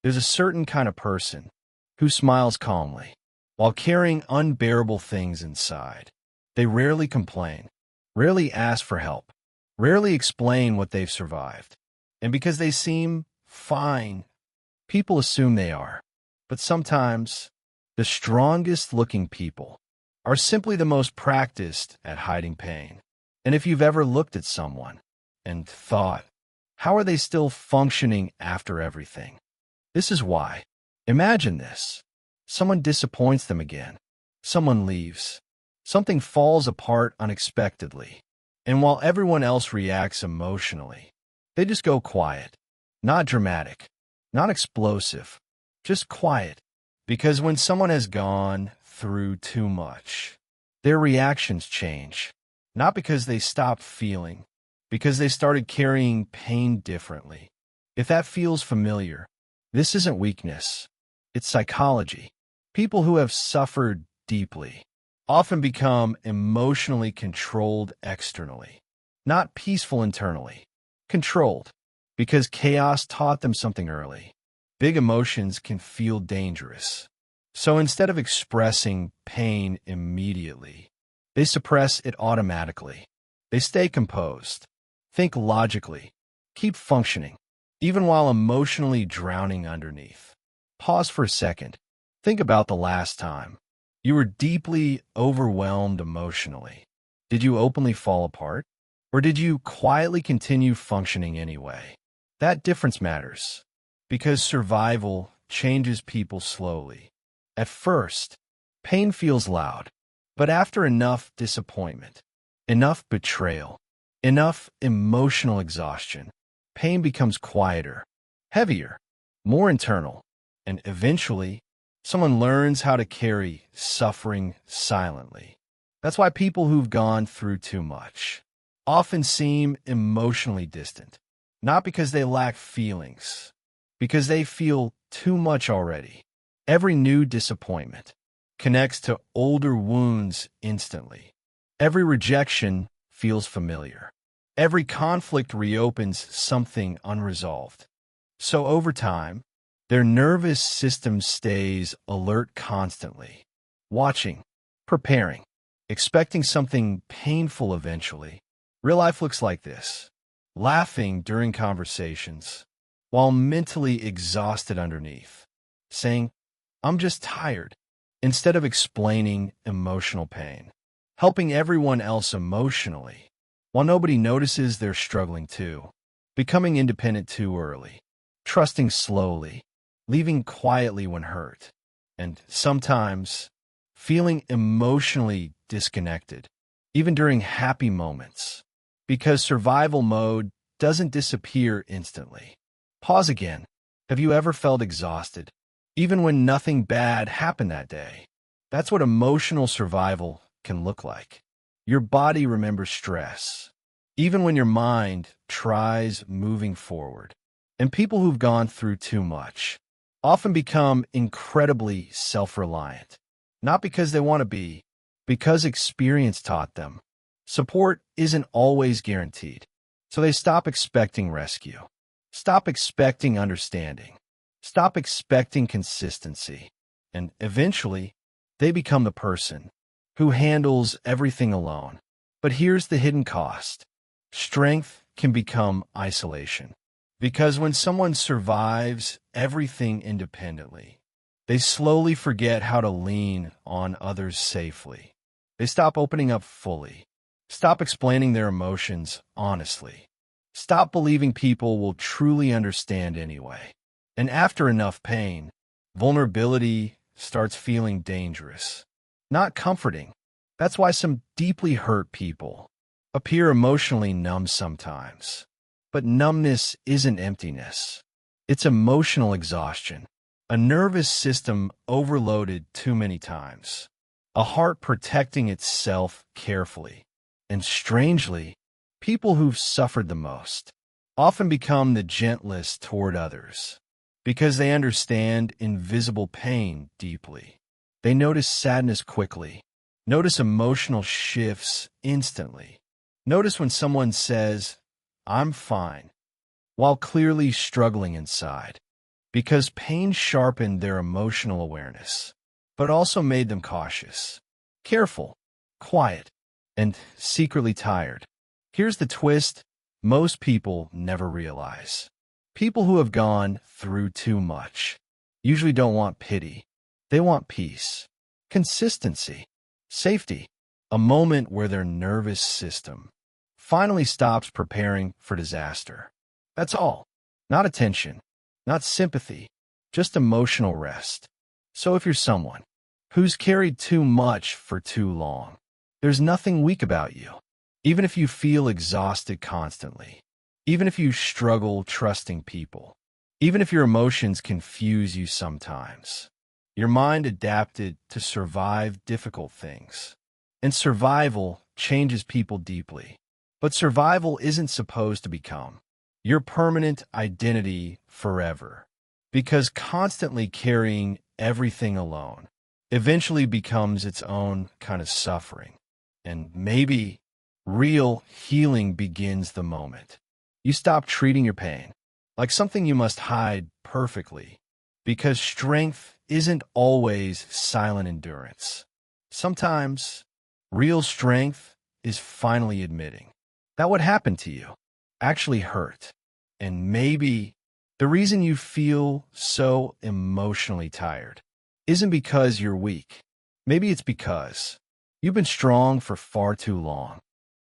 There's a certain kind of person who smiles calmly while carrying unbearable things inside. They rarely complain, rarely ask for help, rarely explain what they've survived. And because they seem fine, people assume they are. But sometimes, the strongest looking people are simply the most practiced at hiding pain. And if you've ever looked at someone and thought, how are they still functioning after everything? This is why. Imagine this. Someone disappoints them again. Someone leaves. Something falls apart unexpectedly. And while everyone else reacts emotionally, they just go quiet. Not dramatic, not explosive, just quiet. Because when someone has gone through too much, their reactions change. Not because they stopped feeling, because they started carrying pain differently. If that feels familiar, this isn't weakness. It's psychology. People who have suffered deeply often become emotionally controlled externally, not peaceful internally. Controlled, because chaos taught them something early. Big emotions can feel dangerous. So instead of expressing pain immediately, they suppress it automatically. They stay composed, think logically, keep functioning, even while emotionally drowning underneath. Pause for a second. Think about the last time you were deeply overwhelmed emotionally. Did you openly fall apart? Or did you quietly continue functioning anyway? That difference matters, because survival changes people slowly. At first, pain feels loud, but after enough disappointment, enough betrayal, enough emotional exhaustion, pain becomes quieter, heavier, more internal, and eventually, someone learns how to carry suffering silently. That's why people who've gone through too much often seem emotionally distant, not because they lack feelings, because they feel too much already. Every new disappointment connects to older wounds instantly. Every rejection feels familiar. Every conflict reopens something unresolved. So over time, their nervous system stays alert constantly, watching, preparing, expecting something painful eventually. Real life looks like this: laughing during conversations, while mentally exhausted underneath, saying, I'm just tired, instead of explaining emotional pain, helping everyone else emotionally, while nobody notices they're struggling too, becoming independent too early, trusting slowly, leaving quietly when hurt, and sometimes feeling emotionally disconnected, even during happy moments, because survival mode doesn't disappear instantly. Pause again. Have you ever felt exhausted, even when nothing bad happened that day? That's what emotional survival can look like. Your body remembers stress, even when your mind tries moving forward. And people who've gone through too much often become incredibly self-reliant, not because they want to be, because experience taught them. Support isn't always guaranteed, so they stop expecting rescue, stop expecting understanding, stop expecting consistency, and eventually, they become the person who handles everything alone. But here's the hidden cost. Strength can become isolation. Because when someone survives everything independently, they slowly forget how to lean on others safely. They stop opening up fully, stop explaining their emotions honestly, stop believing people will truly understand anyway. And after enough pain, vulnerability starts feeling dangerous, not comforting. That's why some deeply hurt people appear emotionally numb sometimes. But numbness isn't emptiness. It's emotional exhaustion, a nervous system overloaded too many times, a heart protecting itself carefully. And strangely, people who've suffered the most often become the gentlest toward others because they understand invisible pain deeply. They notice sadness quickly, notice emotional shifts instantly, notice when someone says, I'm fine, while clearly struggling inside. because pain sharpened their emotional awareness, but also made them cautious, careful, quiet, and secretly tired. Here's the twist most people never realize. People who have gone through too much usually don't want pity. They want peace, consistency, safety, a moment where their nervous system finally stops preparing for disaster. That's all. Not attention, not sympathy, just emotional rest. So if you're someone who's carried too much for too long, there's nothing weak about you. Even if you feel exhausted constantly, even if you struggle trusting people, even if your emotions confuse you sometimes, your mind adapted to survive difficult things. And survival changes people deeply. But survival isn't supposed to become your permanent identity forever, because constantly carrying everything alone eventually becomes its own kind of suffering. And maybe real healing begins the moment you stop treating your pain like something you must hide perfectly, because strength isn't always silent endurance. Sometimes real strength is finally admitting that what happened to you actually hurt. And maybe the reason you feel so emotionally tired isn't because you're weak. Maybe it's because you've been strong for far too long.